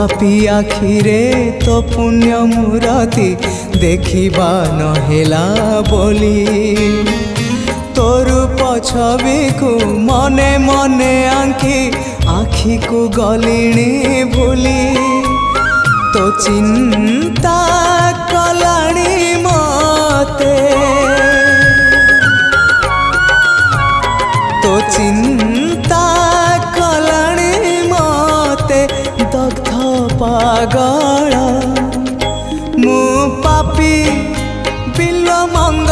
पापी आखिरे तो पुण्य मूरति देखिबा नहेला बोली तोर छवि को मने मने आंखी आखि को गलिणी भूली तो चिंता कलाणी मते तो चिंता कलाणी मते दग्ध पागल मु पापी बिल मंगल